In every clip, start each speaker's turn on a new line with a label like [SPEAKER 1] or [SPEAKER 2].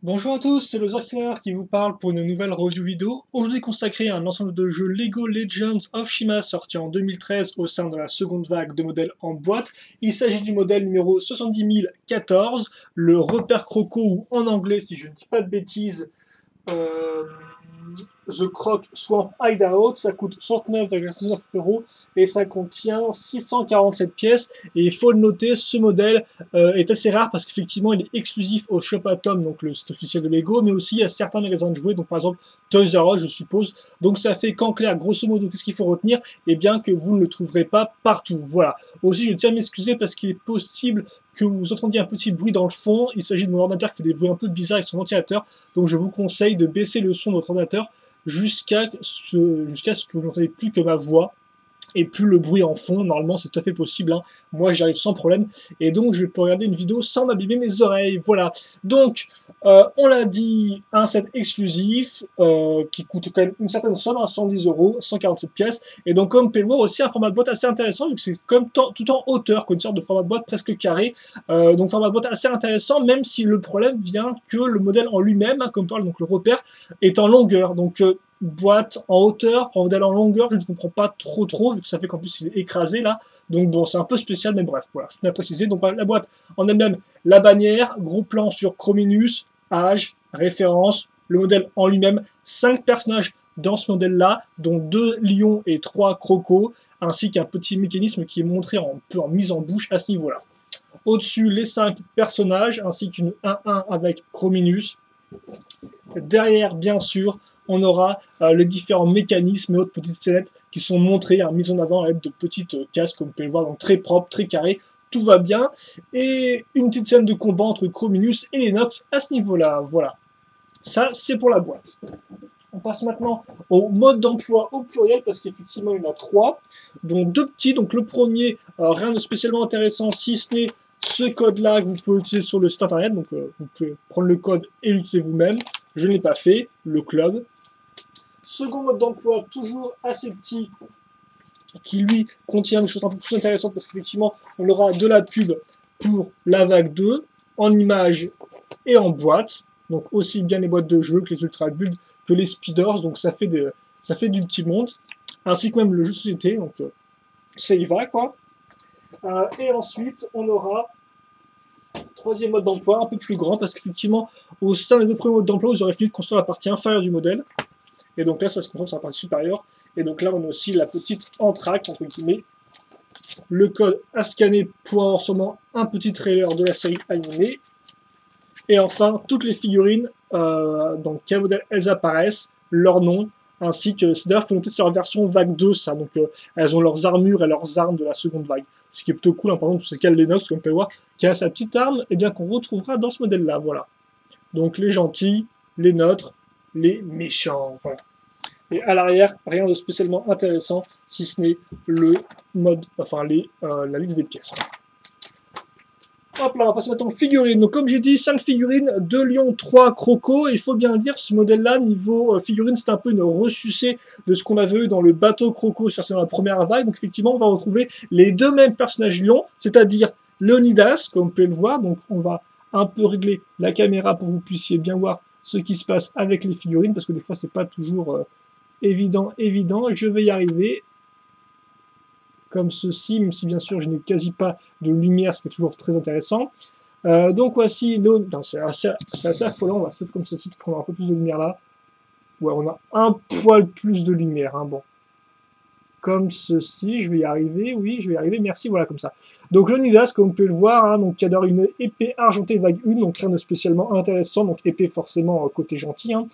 [SPEAKER 1] Bonjour à tous, c'est le Killer qui vous parle pour une nouvelle review vidéo, aujourd'hui consacrée à un ensemble de jeux Lego Legends of Shima sorti en 2013 au sein de la seconde vague de modèles en boîte. Il s'agit du modèle numéro 70014, le repère croco ou en anglais si je ne dis pas de bêtises, euh, The Croc Swamp Hideout, ça coûte 69,9 € et ça contient 647 pièces. Et il faut le noter, ce modèle est assez rare parce qu'effectivement il est exclusif au Shop Atom, donc le site officiel de Lego, mais aussi à certains magasins de jouets, donc par exemple Toys R Us je suppose. Donc ça fait qu'en clair, grosso modo, qu'est-ce qu'il faut retenir? Eh bien que vous ne le trouverez pas partout. Voilà. Aussi, je tiens à m'excuser parce qu'il est possible que vous entendiez un petit bruit dans le fond. Il s'agit de mon ordinateur qui fait des bruits un peu bizarres avec son ventilateur. Donc je vous conseille de baisser le son de votre ordinateur jusqu'à ce que vous n'entendez plus que ma voix et plus le bruit en fond. Normalement, c'est tout à fait possible, hein. Moi, j'y arrive sans problème. Et donc, je peux regarder une vidéo sans m'abîmer mes oreilles. Voilà. Donc, on l'a dit, un set exclusif qui coûte quand même une certaine somme, hein, 110 €, 147 pièces. Et donc, comme vous pouvez le voir, aussi un format de boîte assez intéressant, vu que c'est comme tout en hauteur, une sorte de format de boîte presque carré. Donc, format de boîte assez intéressant, même si le problème vient que le modèle en lui-même, hein, comme parle donc le repère, est en longueur. Donc, boîte en hauteur, en modèle en longueur, je ne comprends pas trop, vu que ça fait qu'en plus il est écrasé là. Donc bon, c'est un peu spécial, mais bref, voilà, je tiens à préciser. Donc la boîte en elle-même, la bannière, gros plan sur Chrominus, âge, référence, le modèle en lui-même, 5 personnages dans ce modèle-là, dont 2 lions et 3 crocos, ainsi qu'un petit mécanisme qui est montré un peu en mise en bouche à ce niveau-là. Au-dessus, les 5 personnages, ainsi qu'une 1-1 avec Chrominus. Derrière, bien sûr, on aura les différents mécanismes et autres petites scénettes qui sont montrées, hein, mises en avant à l'aide de petites cases, comme vous pouvez le voir, donc très propre, très carré, tout va bien. Et une petite scène de combat entre Chrominus et Lennox à ce niveau-là. Voilà. Ça, c'est pour la boîte. On passe maintenant au mode d'emploi au pluriel, parce qu'effectivement, il y en a 3, dont 2 petits. Donc le premier, rien de spécialement intéressant, si ce n'est ce code-là que vous pouvez utiliser sur le site internet. Donc vous pouvez prendre le code et l'utiliser vous-même. Je ne l'ai pas fait, le club. Second mode d'emploi, toujours assez petit, qui lui contient des choses un peu plus intéressantes, parce qu'effectivement, on aura de la pub pour la vague 2, en images et en boîte. Donc aussi bien les boîtes de jeux que les Ultra Build, que les Speeders, donc ça fait du petit monde, ainsi que même le jeu de société, donc ça y va quoi. Et ensuite, on aura troisième mode d'emploi, un peu plus grand, parce qu'effectivement, au sein des deux premiers modes d'emploi, vous aurez fini de construire la partie inférieure du modèle. Et donc là, ça se concentre sur la partie supérieure. Et donc là, on a aussi la petite entracte, entre guillemets, le code à scanner pour avoir sûrement un petit trailer de la série animée. Et enfin, toutes les figurines, dans quel modèle elles apparaissent, leur nom, ainsi que, c'est d'ailleurs, il faut noter sur leur version vague 2, ça. Donc elles ont leurs armures et leurs armes de la seconde vague. Ce qui est plutôt cool, hein, par exemple, c'est le cas de Lennox, comme on peut voir, qui a sa petite arme, et bien qu'on retrouvera dans ce modèle-là, voilà. Donc les gentils, les neutres, les méchants, voilà. Et à l'arrière, rien de spécialement intéressant, si ce n'est le mode, enfin la liste des pièces. Hop là, on va passer maintenant aux figurines. Donc comme j'ai dit, 5 figurines, 2 lions, 3 crocos. Et il faut bien le dire, ce modèle-là, niveau figurines, c'est un peu une ressucée de ce qu'on avait eu dans le bateau croco sur la première vague. Donc effectivement, on va retrouver les deux mêmes personnages lions, c'est-à-dire Leonidas, comme vous pouvez le voir. Donc on va un peu régler la caméra pour que vous puissiez bien voir ce qui se passe avec les figurines, parce que des fois, c'est pas toujours évident. Je vais y arriver. Comme ceci, même si bien sûr je n'ai quasi pas de lumière, ce qui est toujours très intéressant. Donc voici l'eau. C'est assez affolant, on va faire comme ceci, peut-être qu'on aura un peu plus de lumière là. Ouais, on a un poil plus de lumière, hein, bon. Comme ceci, je vais y arriver, oui, je vais y arriver, merci, voilà, comme ça. Donc Leonidas, comme vous pouvez le voir, hein, donc, qui a une épée argentée vague 1, donc rien de spécialement intéressant, donc épée forcément côté gentil. Hein.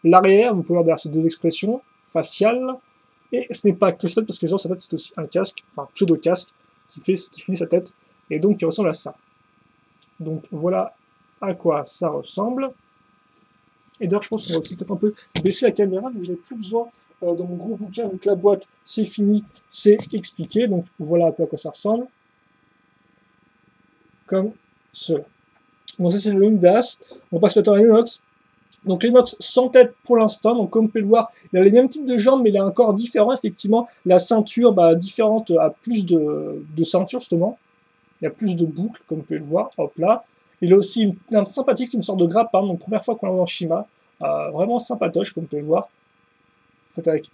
[SPEAKER 1] L'arrière, vous pouvez voir derrière ces deux expressions, faciale, et ce n'est pas que ça, parce que genre, sa tête, c'est aussi un casque, enfin pseudo-casque, qui finit sa tête, et donc qui ressemble à ça. Donc voilà à quoi ça ressemble. Et d'ailleurs, je pense qu'on va aussi peut-être un peu baisser la caméra, mais j'avais plus besoin dans mon gros bouquin, donc la boîte, c'est fini, c'est expliqué, donc voilà un peu à quoi ça ressemble. Comme cela. Donc ça, c'est le Leonidas. On passe maintenant à l'Enox. Donc Lennox sans tête pour l'instant, donc comme vous pouvez le voir, il a les mêmes types de jambes, mais il a un corps différent, effectivement. La ceinture différente a plus de ceinture, justement. Il y a plus de boucles, comme vous pouvez le voir, hop là. Il a aussi un sympathique, une sorte de grappin, donc première fois qu'on l'a voit dans Shima. Vraiment sympatoche, comme vous pouvez le voir. En fait, avec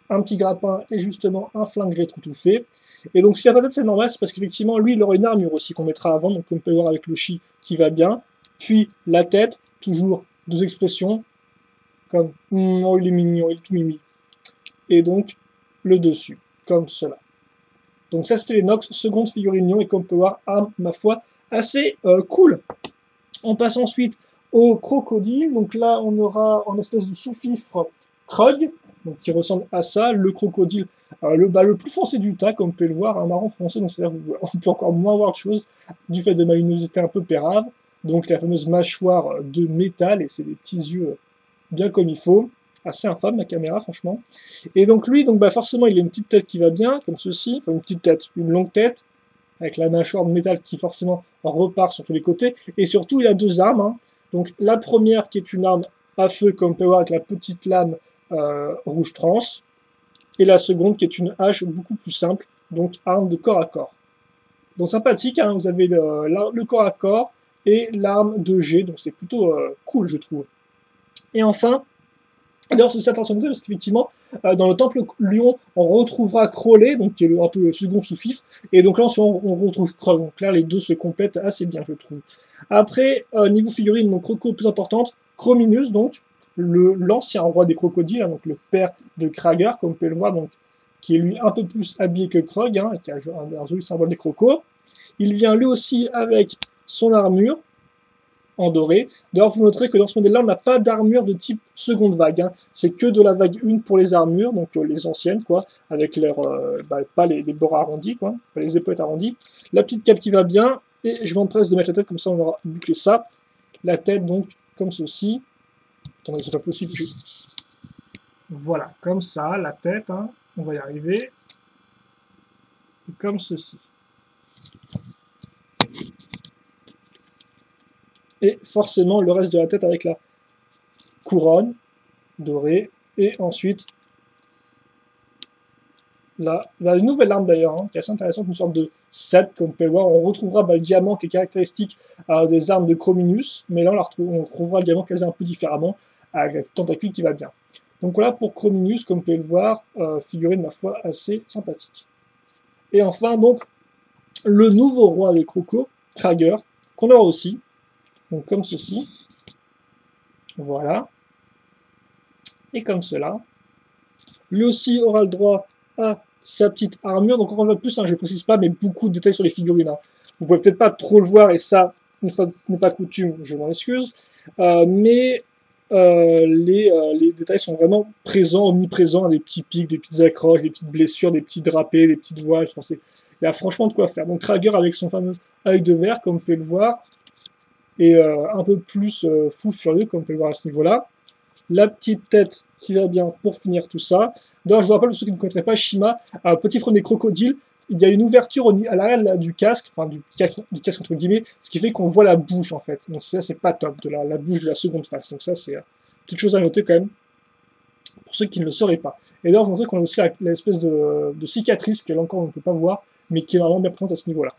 [SPEAKER 1] un petit grappin et justement un flingue rétro tout fait. Et donc, si la patate c'est normal, c'est parce qu'effectivement, lui, il aura une armure aussi qu'on mettra avant, donc comme on peut voir avec le chi qui va bien. Puis la tête, toujours deux expressions, comme oh, il est mignon, il est tout mimi. Et donc, le dessus, comme cela. Donc, ça, c'était les Nox, seconde figurine, et comme on peut voir, arme, ma foi, assez cool. On passe ensuite au crocodile. Donc là, on aura en espèce de sous-fifre Krug, donc qui ressemble à ça. Le crocodile, le plus foncé du tas, comme vous pouvez le voir, un marron foncé, donc c'est-à-dire qu'on peut encore moins voir de choses du fait de ma luminosité un peu pérave. Donc la fameuse mâchoire de métal, et c'est des petits yeux bien comme il faut. Assez infâme la caméra, franchement. Et donc lui, donc, forcément, il a une petite tête qui va bien, comme ceci. Enfin, une petite tête, une longue tête, avec la mâchoire de métal qui forcément repart sur tous les côtés. Et surtout, il a deux armes. Hein. Donc la première qui est une arme à feu, comme on peut voir, avec la petite lame rouge trans. Et la seconde qui est une hache beaucoup plus simple, donc arme de corps à corps. Donc sympathique, hein, vous avez le corps à corps et l'arme de G, donc c'est plutôt cool, je trouve. Et enfin, d'ailleurs, c'est intéressant de noter parce qu'effectivement, dans le temple lion, on retrouvera Crowley, donc qui est un peu le second sous-fifre, et donc là, on retrouve Krog. Donc là, les deux se complètent assez bien, je trouve. Après, niveau figurine, donc Croco plus importante, Chrominus, donc l'ancien roi des crocodiles, hein, donc le père de Krager, comme vous pouvez le voir, donc qui est lui un peu plus habillé que Krog, hein, qui a un joli symbole des crocos. Il vient lui aussi avec son armure, en doré. D'ailleurs, vous noterez que dans ce modèle-là, on n'a pas d'armure de type seconde vague. Hein. C'est que de la vague 1 pour les armures, donc les anciennes, quoi, avec leurs, pas les bords arrondis, quoi, pas les épaulettes arrondies. La petite cape qui va bien, et je m'empresse de mettre la tête, comme ça on aura bouclé ça. La tête, donc, comme ceci. Attendez, c'est pas possible. Voilà, comme ça, la tête, hein. On va y arriver. Et comme ceci. Et forcément le reste de la tête avec la couronne dorée, et ensuite la nouvelle arme d'ailleurs, hein, qui est assez intéressante, une sorte de set, comme vous pouvez le voir. On retrouvera le diamant qui est caractéristique des armes de Chrominus, mais là on retrouvera le diamant quasi un peu différemment, avec la tentacule qui va bien. Donc voilà pour Chrominus, comme vous pouvez le voir, figurine ma foi assez sympathique. Et enfin donc le nouveau roi des crocos, Krager, qu'on aura aussi, donc comme ceci, voilà, et comme cela. Lui aussi aura le droit à sa petite armure, donc encore une fois plus, hein, je ne précise pas, mais beaucoup de détails sur les figurines. Hein. Vous pouvez peut-être pas trop le voir, et ça, une fois n'est pas coutume, je m'en excuse, mais les détails sont vraiment présents, omniprésents, hein, des petits pics, des petites accroches, des petites blessures, des petits drapés, des petites voiles, enfin, il y a franchement de quoi faire. Donc Krager avec son fameux œil de verre, comme vous pouvez le voir, et un peu plus fou furieux, comme vous pouvez le voir à ce niveau-là. La petite tête qui va bien pour finir tout ça. D'ailleurs, je vous rappelle, pour ceux qui ne connaîtraient pas Shima, petit front des crocodiles, il y a une ouverture à l'arrière du casque, enfin du casque entre guillemets, ce qui fait qu'on voit la bouche en fait. Donc ça, c'est pas top, de la bouche de la seconde face. Donc ça, c'est une petite chose à noter quand même, pour ceux qui ne le sauraient pas. Et d'ailleurs, vous montrez qu'on a aussi l'espèce de cicatrice, qu'elle encore on ne peut pas voir, mais qui est vraiment bien présente à ce niveau-là.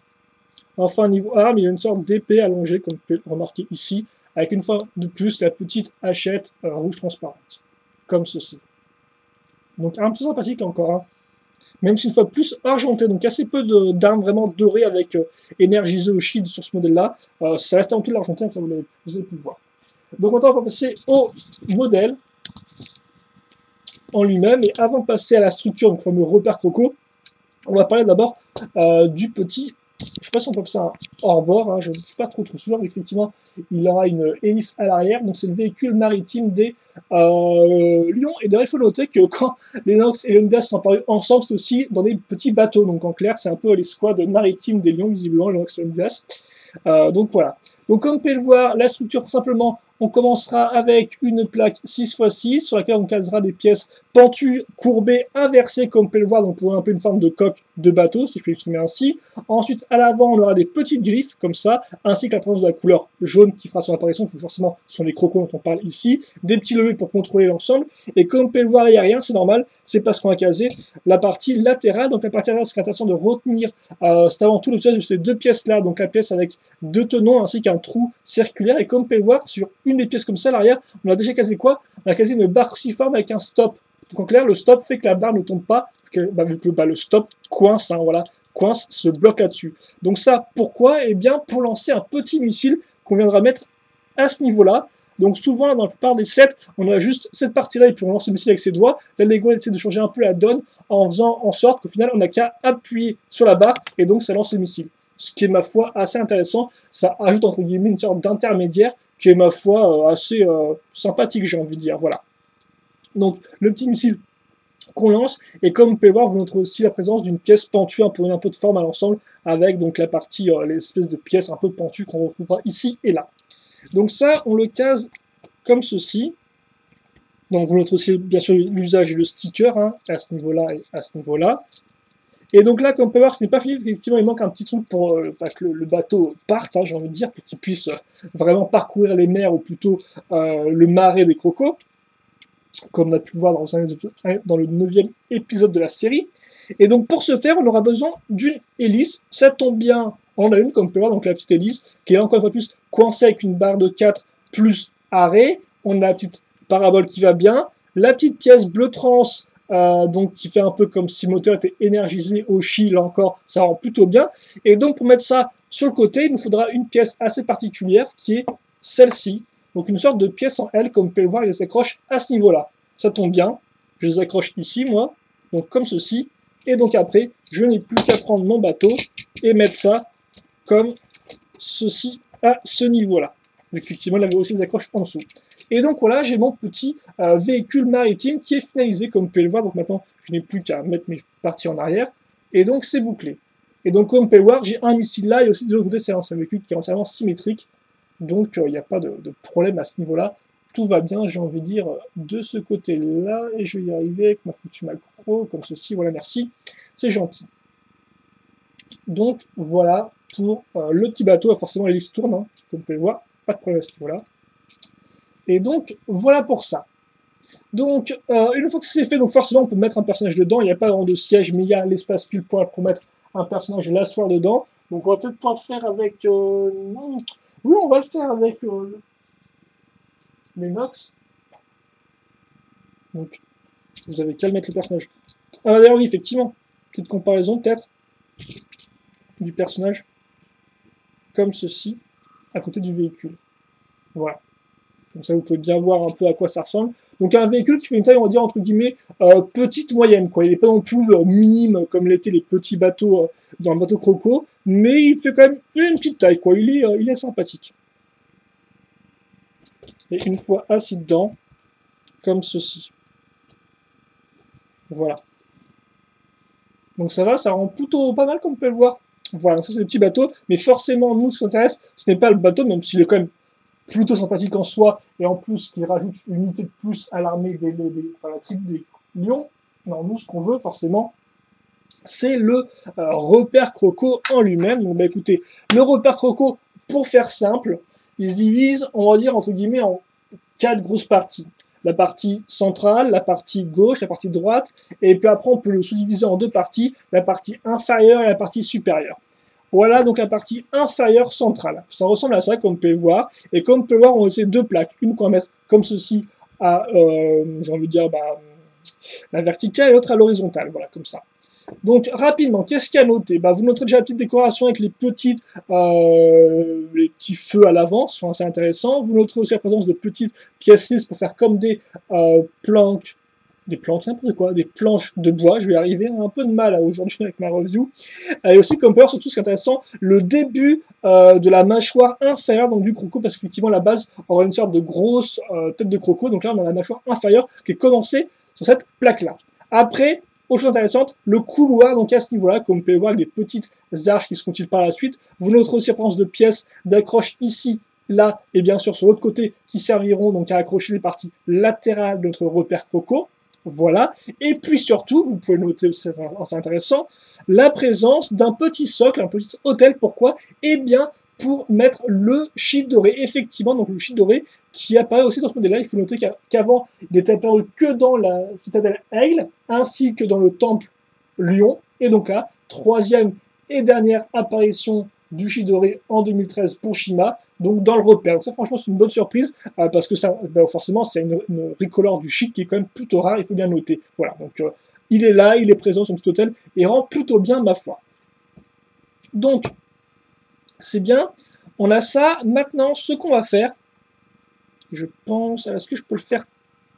[SPEAKER 1] Enfin, niveau arme, il y a une sorte d'épée allongée, comme vous pouvez le remarquer ici, avec une fois de plus la petite hachette rouge transparente, comme ceci. Donc un peu sympathique encore, hein. Même si une fois plus argenté, donc assez peu d'armes vraiment dorées avec énergisé au shield sur ce modèle-là. Ça reste en tout l'argentin, ça vous avez pu le voir. Donc maintenant on va passer au modèle en lui-même, et avant de passer à la structure, donc le fameux repère croco, on va parler d'abord du petit, je ne sais pas si on peut appeler ça un hors-bord, hein, je ne suis pas trop sûr, mais effectivement, il aura une hélice à l'arrière, donc c'est le véhicule maritime des Lions. Et d'ailleurs, il faut noter que quand les Nox et l'Onidas sont apparus ensemble, c'est aussi dans des petits bateaux, donc en clair, c'est un peu les squads maritimes des Lions, visiblement, les Nox et l'Onidas. Donc voilà. Donc comme vous pouvez le voir, la structure, tout simplement, on commencera avec une plaque 6x6 sur laquelle on casera des pièces pentues, courbées, inversées, comme vous pouvez le voir, donc pour un peu une forme de coque de bateau, si je peux l'exprimer ainsi. Ensuite, à l'avant, on aura des petites griffes, comme ça, ainsi que la présence de la couleur jaune qui fera son apparition, forcément, ce sont les crocos dont on parle ici, des petits levées pour contrôler l'ensemble, et comme vous pouvez le voir, il n'y a rien, c'est normal, c'est parce qu'on a casé la partie latérale, donc la partie latérale, c'est intéressant de retenir, c'est avant tout l'utilisation de ces deux pièces-là, donc la pièce avec deux tenons, ainsi qu'un trou circulaire, et comme vous pouvez le voir, sur une des pièces comme ça, à l'arrière, on a déjà casé quoi? On a casé une barre cruciforme avec un stop. Donc en clair, le stop fait que la barre ne tombe pas, vu que le stop coince, hein, voilà, coince, se bloque là-dessus. Donc ça, pourquoi? Eh bien, pour lancer un petit missile qu'on viendra mettre à ce niveau-là. Donc souvent, dans la plupart des sets, on a juste cette partie-là et puis on lance le missile avec ses doigts. Là, Lego essaie de changer un peu la donne en faisant en sorte qu'au final, on n'a qu'à appuyer sur la barre et donc ça lance le missile. Ce qui est, ma foi, assez intéressant. Ça ajoute, entre guillemets, une sorte d'intermédiaire qui est, ma foi, assez sympathique, j'ai envie de dire. Voilà. Donc, le petit missile qu'on lance, et comme vous pouvez voir, vous montrez aussi la présence d'une pièce pentue pour donner un peu de forme à l'ensemble, avec donc la partie, l'espèce de pièce un peu pentue qu'on retrouvera ici et là. Donc ça, on le case comme ceci. Donc vous montrez aussi bien sûr l'usage du sticker, hein, à ce niveau-là et à ce niveau-là. Et donc là, comme vous pouvez voir, ce n'est pas fini, effectivement, il manque un petit truc pour que le bateau parte, hein, j'ai envie de dire, pour qu'il puisse vraiment parcourir les mers, ou plutôt le marais des crocos, comme on a pu le voir dans le 9e épisode de la série. Et donc pour ce faire, on aura besoin d'une hélice. Ça tombe bien, on a une, comme vous pouvez voir, donc la petite hélice, qui est encore une fois plus coincée avec une barre de 4 plus arrêt. On a la petite parabole qui va bien. La petite pièce bleu trans, donc qui fait un peu comme si le moteur était énergisé au chi, là encore, ça rend plutôt bien. Et donc pour mettre ça sur le côté, il nous faudra une pièce assez particulière, qui est celle-ci. Donc une sorte de pièce en L, comme vous pouvez le voir, il s'accroche à ce niveau-là. Ça tombe bien, je les accroche ici, moi, donc comme ceci. Et donc après, je n'ai plus qu'à prendre mon bateau et mettre ça comme ceci à ce niveau-là. Effectivement, il avait aussi des accroches en dessous. Et donc voilà, j'ai mon petit véhicule maritime qui est finalisé, comme vous pouvez le voir. Donc maintenant, je n'ai plus qu'à mettre mes parties en arrière. Et donc c'est bouclé. Et donc comme vous pouvez le voir, j'ai un missile là, et aussi de l'autre côté, c'est un véhicule qui est entièrement symétrique. Donc il n'y a pas de problème à ce niveau-là. Tout va bien, j'ai envie de dire, de ce côté-là, et je vais y arriver avec ma foutue macro, comme ceci, voilà, merci, c'est gentil. Donc, voilà pour le petit bateau, forcément l'hélice tourne, hein, comme vous pouvez le voir, pas de problème à ce niveau-là. Et donc, voilà pour ça. Donc, une fois que c'est fait, donc forcément, on peut mettre un personnage dedans, il n'y a pas vraiment de siège, mais il y a l'espace pile poil pour mettre un personnage et l'asseoir dedans. Donc, on va peut-être pouvoir le faire avec... Oui, on va le faire avec... Nox. Donc, vous avez qu'à mettre le personnage. Ah, d'ailleurs, oui, effectivement. Petite comparaison, peut-être, du personnage, comme ceci, à côté du véhicule. Voilà. Comme ça, vous pouvez bien voir un peu à quoi ça ressemble. Donc, un véhicule qui fait une taille, on va dire, entre guillemets, petite moyenne, quoi. Il n'est pas non plus minime, comme l'étaient les petits bateaux dans le bateau Croco, mais il fait quand même une petite taille, quoi. Il est sympathique. Et une fois assis dedans, comme ceci. Voilà. Donc ça va, ça rend plutôt pas mal comme vous pouvez le voir. Voilà, donc ça c'est le petit bateau, mais forcément, nous, ce qui nous intéresse, ce n'est pas le bateau, même s'il est quand même plutôt sympathique en soi, et en plus, qu'il rajoute une unité de plus à l'armée la tribu des lions. Non, nous, ce qu'on veut, forcément, c'est le repère Croco en lui-même. Donc, bah écoutez, le repère Croco, pour faire simple, il se divise, on va dire, entre guillemets, en 4 grosses parties. La partie centrale, la partie gauche, la partie droite, et puis après on peut le sous-diviser en 2 parties, la partie inférieure et la partie supérieure. Voilà donc la partie inférieure centrale. Ça ressemble à ça, comme vous pouvez voir, et comme vous pouvez voir, on a ces 2 plaques, une qu'on va mettre comme ceci à, j'ai envie de dire, la verticale et l'autre à l'horizontale, voilà, comme ça. Donc, rapidement, qu'est-ce qu'il y a à noter? Vous noterez déjà la petite décoration avec les petits feux à l'avant, ce sont assez intéressants. Vous noterez aussi la présence de petites pièces lisses pour faire comme des planches, n'importe quoi, des planches de bois. Je vais y arriver, un peu de mal aujourd'hui avec ma review. Et aussi, comme peur, surtout ce qui est intéressant, le début de la mâchoire inférieure donc du croco, parce qu'effectivement, la base aura une sorte de grosse tête de croco. Donc là, on a la mâchoire inférieure qui est commencée sur cette plaque-là. Après, autre chose intéressante, le couloir, donc à ce niveau-là, comme vous pouvez voir, des petites arches qui se continuent par la suite. Vous noterez aussi la présence de pièces d'accroche ici, là, et bien sûr sur l'autre côté, qui serviront donc à accrocher les parties latérales de notre repère Croco. Voilà. Et puis surtout, vous pouvez noter, c'est intéressant, la présence d'un petit socle, un petit hôtel. Pourquoi? Eh bien, pour mettre le shide doré. Effectivement, donc le shide doré qui apparaît aussi dans ce modèle-là. Il faut noter qu'avant, il n'était apparu que dans la citadelle Aigle, ainsi que dans le temple Lion. Et donc là, troisième et dernière apparition du shide doré en 2013 pour Shima, donc dans le repère. Donc ça, franchement, c'est une bonne surprise, parce que ça, forcément, c'est une recolor du shide qui est quand même plutôt rare, il faut bien noter. Voilà, donc il est là, il est présent sur petit hôtel, et rend plutôt bien, ma foi. Donc, c'est bien, on a ça. Maintenant, ce qu'on va faire, je pense, est-ce que je peux le faire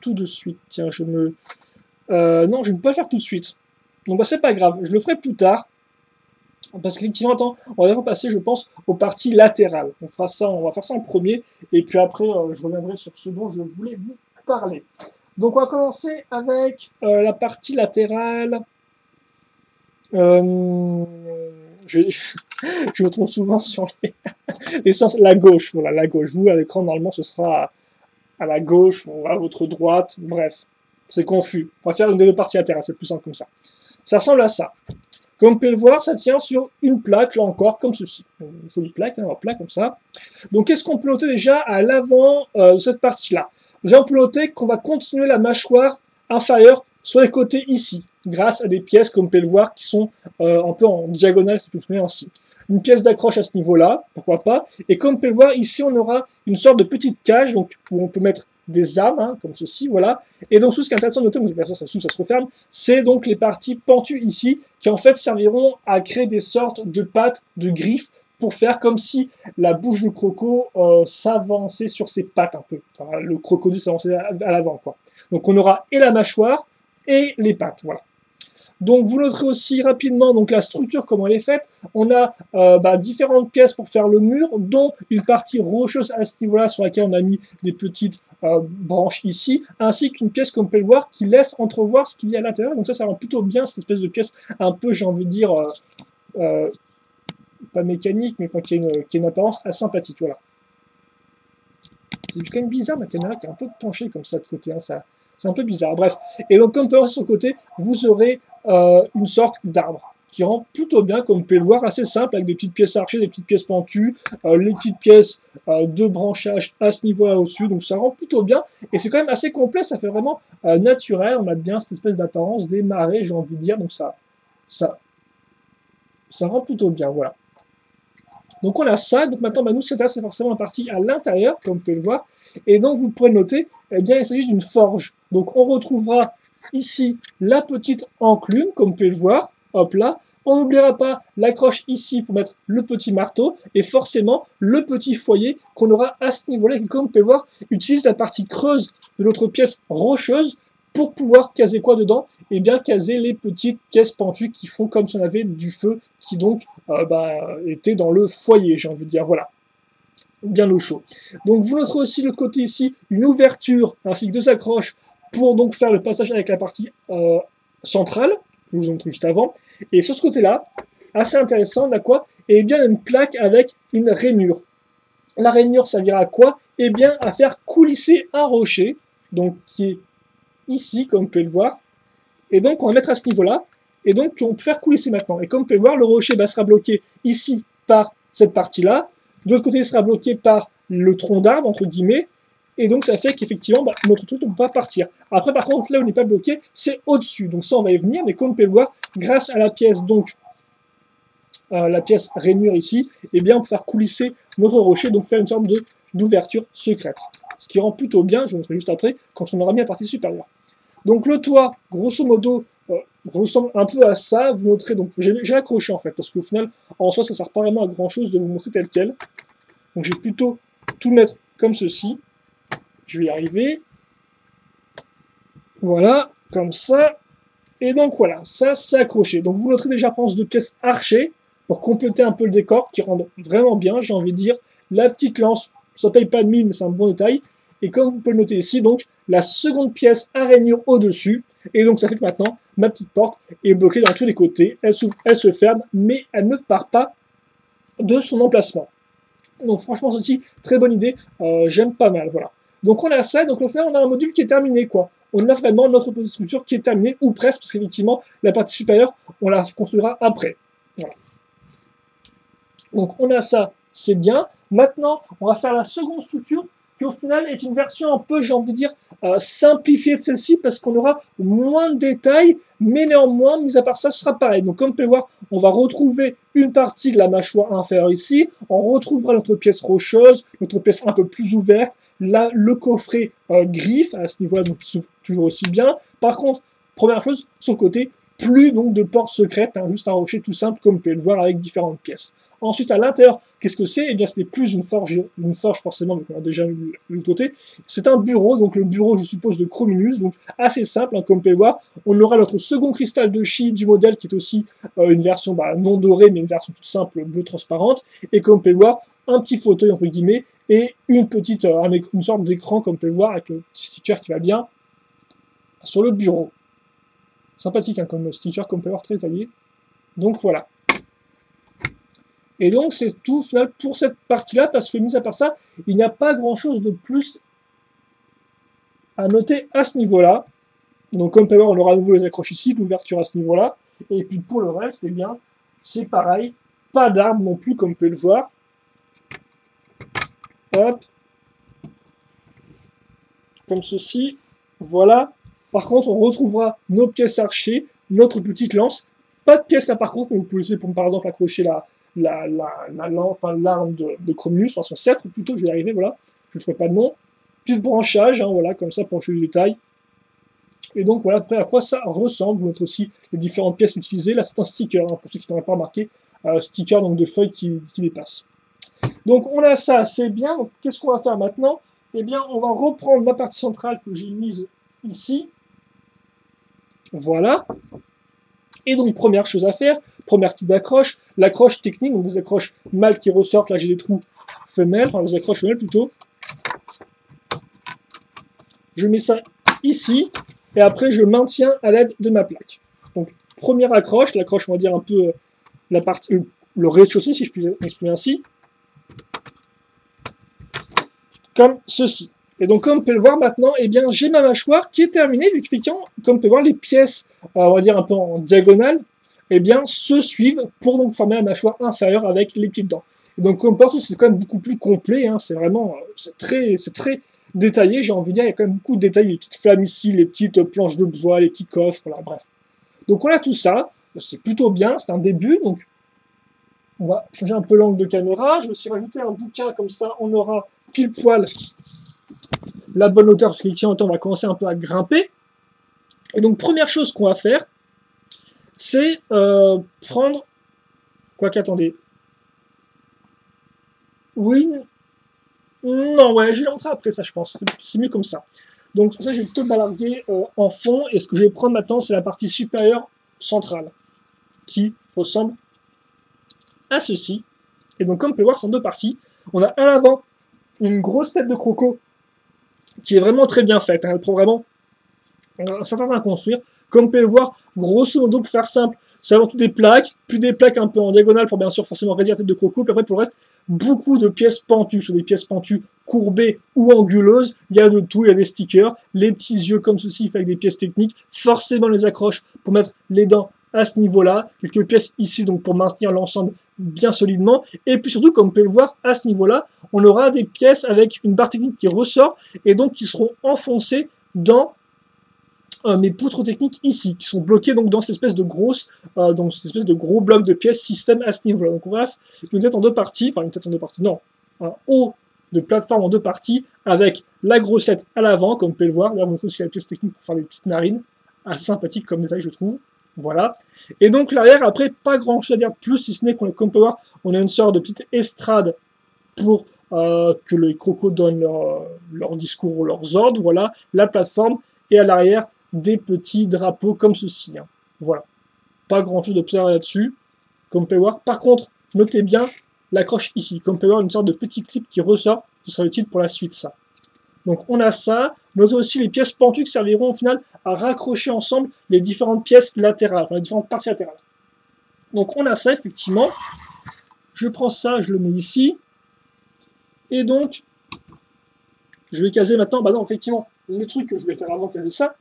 [SPEAKER 1] tout de suite? Tiens, non, je ne peux pas le faire tout de suite. Donc, bah, c'est pas grave, je le ferai plus tard. Parce qu'effectivement, attends, on va passer, je pense, aux parties latérales. On va faire ça en premier, et puis après, je reviendrai sur ce dont je voulais vous parler. Donc, on va commencer avec la partie latérale. Je me trompe souvent sur les sens. La gauche, voilà, la gauche. Vous, à l'écran, normalement, ce sera à la gauche, ou à votre droite. Bref, c'est confus. On va faire une des deux parties latérales, c'est plus simple comme ça. Ça ressemble à ça. Comme vous pouvez le voir, ça tient sur une plaque, là encore, comme ceci. Une jolie plaque, hein, plaque comme ça. Donc, qu'est-ce qu'on peut noter déjà à l'avant de cette partie-là? Déjà, on peut noter qu'on va continuer la mâchoire inférieure sur les côtés ici, grâce à des pièces, comme vous pouvez le voir, qui sont un peu en diagonale, si vous pouvez ainsi. Une pièce d'accroche à ce niveau-là, pourquoi pas. Et comme vous pouvez le voir, ici, on aura une sorte de petite cage, donc, où on peut mettre des armes, hein, comme ceci, voilà. Et donc, ce qui est intéressant de noter, bien sûr, ça s'ouvre, ça se referme, c'est donc les parties pentues ici, qui en fait serviront à créer des sortes de pattes, de griffes, pour faire comme si la bouche du croco s'avançait sur ses pattes un peu. Enfin, le crocodile s'avançait à l'avant, quoi. Donc, on aura et la mâchoire et les pattes, voilà. Donc vous noterez aussi rapidement donc la structure, comment elle est faite. On a différentes pièces pour faire le mur, dont une partie rocheuse à ce niveau-là sur laquelle on a mis des petites branches ici, ainsi qu'une pièce, comme vous pouvez le voir, qui laisse entrevoir ce qu'il y a à l'intérieur. Donc ça rend plutôt bien cette espèce de pièce un peu, j'ai envie de dire, pas mécanique, mais enfin, qui a une apparence assez sympathique. Voilà. C'est quand même bizarre, ma caméra qui est un peu penchée comme ça de côté, hein, c'est un peu bizarre. Bref. Et donc, comme vous pouvez voir sur le côté, vous aurez une sorte d'arbre qui rend plutôt bien, comme vous pouvez le voir, assez simple, avec des petites pièces archées, des petites pièces pentues, les petites pièces de branchage à ce niveau-là au-dessus. Donc, ça rend plutôt bien. Et c'est quand même assez complet, ça fait vraiment naturel. On a bien cette espèce d'apparence des marais, j'ai envie de dire. Donc, ça rend plutôt bien. Voilà. Donc on a ça, donc maintenant nous ce qui intéresse c'est forcément la partie à l'intérieur, comme vous pouvez le voir, et donc vous pourrez noter, eh bien il s'agit d'une forge. Donc on retrouvera ici la petite enclume, comme vous pouvez le voir, hop là, on n'oubliera pas l'accroche ici pour mettre le petit marteau, et forcément le petit foyer qu'on aura à ce niveau-là, qui comme vous pouvez le voir, utilise la partie creuse de notre pièce rocheuse pour pouvoir caser quoi dedans? Eh bien, caser les petites pièces pentues qui font comme si on avait du feu qui donc était dans le foyer, j'ai envie de dire, voilà, bien au chaud. Donc vous noterez aussi de l'autre côté ici une ouverture ainsi que deux accroches pour donc faire le passage avec la partie centrale, que je vous ai montré juste avant. Et sur ce côté-là, assez intéressant, on a quoi? Eh bien, une plaque avec une rainure. La rainure servira à quoi? Eh bien, à faire coulisser un rocher, donc qui est ici, comme vous pouvez le voir. Et donc, on va mettre à ce niveau-là. Et donc, on peut faire coulisser maintenant. Et comme vous pouvez le voir, le rocher sera bloqué ici par cette partie-là. De l'autre côté, il sera bloqué par le tronc d'arbre, entre guillemets. Et donc, ça fait qu'effectivement, notre truc ne peut pas partir. Après, par contre, là où il n'est pas bloqué, c'est au-dessus. Donc ça, on va y venir. Mais comme vous pouvez le voir, grâce à la pièce, donc, la pièce rainure ici, eh bien, on peut faire coulisser notre rocher, donc faire une sorte d'ouverture secrète. Ce qui rend plutôt bien, je vous montrerai juste après, quand on aura mis la partie supérieure. Donc le toit, grosso modo, ressemble un peu à ça. Vous montrez, donc j'ai accroché en fait, parce qu'au final, en soi, ça ne sert pas vraiment à grand chose de vous montrer tel quel. Donc j'ai plutôt tout mettre comme ceci. Je vais y arriver. Voilà, comme ça. Et donc voilà, ça c'est accroché. Donc vous noterez déjà, je pense, deux pièces archées pour compléter un peu le décor, qui rendent vraiment bien, j'ai envie de dire. La petite lance, ça paye pas de mine, mais c'est un bon détail. Et comme vous pouvez le noter ici, donc, la seconde pièce à rainure au-dessus. Et donc, ça fait que maintenant, ma petite porte est bloquée dans tous les côtés. Elle s'ouvre, elle se ferme, mais elle ne part pas de son emplacement. Donc, franchement, c'est aussi très bonne idée. J'aime pas mal, voilà. Donc, on a ça. Donc, au final, on a un module qui est terminé, quoi. on a vraiment notre petite structure qui est terminée, ou presque, parce qu'effectivement, la partie supérieure, on la construira après. Voilà. Donc on a ça, c'est bien. Maintenant, on va faire la seconde structure, qui au final est une version un peu, j'ai envie de dire, simplifiée de celle-ci, parce qu'on aura moins de détails, mais néanmoins, mis à part ça, ce sera pareil. Donc comme vous pouvez voir, on va retrouver une partie de la mâchoire inférieure ici, on retrouvera notre pièce rocheuse, notre pièce un peu plus ouverte, là, le coffret griffe, à ce niveau-là, donc il s'ouvre toujours aussi bien. Par contre, première chose, sur le côté, plus donc de porte secrète, hein, juste un rocher tout simple, comme vous pouvez le voir avec différentes pièces. Ensuite, à l'intérieur, qu'est-ce que c'est? Eh bien, c'était plus une forge forcément, donc on a déjà vu le côté. C'est un bureau, donc le bureau, je suppose, de Chrominus, donc assez simple, hein, comme vous pouvez voir. On aura notre second cristal de chi du modèle, qui est aussi une version non dorée, mais une version toute simple, bleu transparente. Et comme vous pouvez voir, un petit fauteuil, entre guillemets, et une petite, une sorte d'écran, comme vous pouvez voir, avec le petit sticker qui va bien sur le bureau. Sympathique, hein, comme sticker, comme vous pouvez voir, très taillé. Donc voilà. Et donc c'est tout final pour cette partie-là, parce que mis à part ça, il n'y a pas grand-chose de plus à noter à ce niveau-là. Donc comme vous pouvez voir, on aura à nouveau les accroches ici, l'ouverture à ce niveau-là. Et puis pour le reste, eh bien, c'est pareil, pas d'arbre non plus, comme vous pouvez le voir. Hop. Comme ceci, voilà. Par contre, on retrouvera nos pièces archées, notre petite lance. Pas de pièces là par contre, mais vous pouvez essayer pour par exemple accrocher l'arme de Chrominus, enfin son sceptre plutôt, je vais y arriver, voilà. Je ne ferai pas de nom. Petit branchage, hein, voilà, comme ça pour enchaîner les détails. Et donc voilà après à quoi ça ressemble. Vous montre aussi les différentes pièces utilisées. Là c'est un sticker, hein, pour ceux qui n'auraient pas remarqué, sticker donc de feuilles qui dépassent. Donc on a ça, c'est bien. Donc qu'est-ce qu'on va faire maintenant? Eh bien on va reprendre la partie centrale que j'ai mise ici. Voilà. Et donc, première chose à faire, première type d'accroche, l'accroche technique, donc des accroches mâles qui ressortent, là j'ai des trous femelles, enfin des accroches femelles plutôt. Je mets ça ici, et après je maintiens à l'aide de ma plaque. Donc, première accroche, l'accroche on va dire un peu la partie, le rez-de-chaussée si je puis m'exprimer ainsi, comme ceci. Et donc, comme vous pouvez le voir maintenant, eh bien, j'ai ma mâchoire qui est terminée, vu qu'effectivement, comme vous pouvez voir, les pièces, on va dire un peu en diagonale, eh bien, se suivent pour donc former la mâchoire inférieure avec les petites dents. Et donc, comme partout, c'est quand même beaucoup plus complet, hein, c'est vraiment, c'est très détaillé, j'ai envie de dire, il y a quand même beaucoup de détails, les petites flammes ici, les petites planches de bois, les petits coffres, voilà, bref. Donc, on a tout ça, c'est plutôt bien, c'est un début, donc, on va changer un peu l'angle de caméra, je vais aussi rajouter un bouquin, comme ça, on aura pile poil la bonne hauteur, parce qu'ici en temps on va commencer un peu à grimper. Et donc première chose qu'on va faire, c'est prendre... Quoique, attendez. Oui. Non, ouais, je vais montrer après ça, je pense. C'est mieux comme ça. Donc ça, je vais plutôt le balarguer en fond. Et ce que je vais prendre maintenant, c'est la partie supérieure centrale, qui ressemble à ceci. Et donc comme vous pouvez voir, ce sont deux parties. On a à l'avant une grosse tête de croco qui est vraiment très bien faite. Hein. Elle prend vraiment un certain temps à construire. Comme vous pouvez le voir, grosso modo, pour faire simple, c'est avant tout des plaques, puis des plaques un peu en diagonale pour bien sûr forcément réduire la tête de croco, puis après pour le reste, beaucoup de pièces pentues, sur des pièces pentues courbées ou anguleuses, il y a de tout, il y a des stickers, les petits yeux comme ceci avec des pièces techniques, forcément les accroches pour mettre les dents à ce niveau-là, quelques pièces ici donc pour maintenir l'ensemble bien solidement, et puis surtout comme vous pouvez le voir à ce niveau-là, on aura des pièces avec une barre technique qui ressort et donc qui seront enfoncées dans mes poutres techniques ici, qui sont bloquées donc dans cette espèce de gros bloc de pièces système à ce niveau-là. Donc bref, une tête en deux parties, enfin une tête en deux parties, non, un haut de plateforme en deux parties avec la grossette à l'avant, comme vous pouvez le voir. Là, vous montrez aussi la pièce technique pour faire des petites narines, assez sympathique comme détail, je trouve. Voilà. Et donc l'arrière, après, pas grand chose à dire de plus, si ce n'est qu'on, comme on peut voir, on a une sorte de petite estrade pour que les crocos donnent leur discours ou leurs ordres. Voilà, la plateforme, et à l'arrière, des petits drapeaux comme ceci. Hein. Voilà. Pas grand chose de plus là-dessus, comme vous pouvez voir. Par contre, notez bien l'accroche ici. Comme vous pouvez voir, une sorte de petit clip qui ressort. Ce sera utile pour la suite, ça. Donc on a ça. Notez aussi les pièces pentues qui serviront au final à raccrocher ensemble les différentes pièces latérales, enfin les différentes parties latérales. Donc on a ça, effectivement. Je prends ça, je le mets ici. Et donc, je vais caser maintenant, bah non, effectivement, le truc que je vais faire avant de caser ça,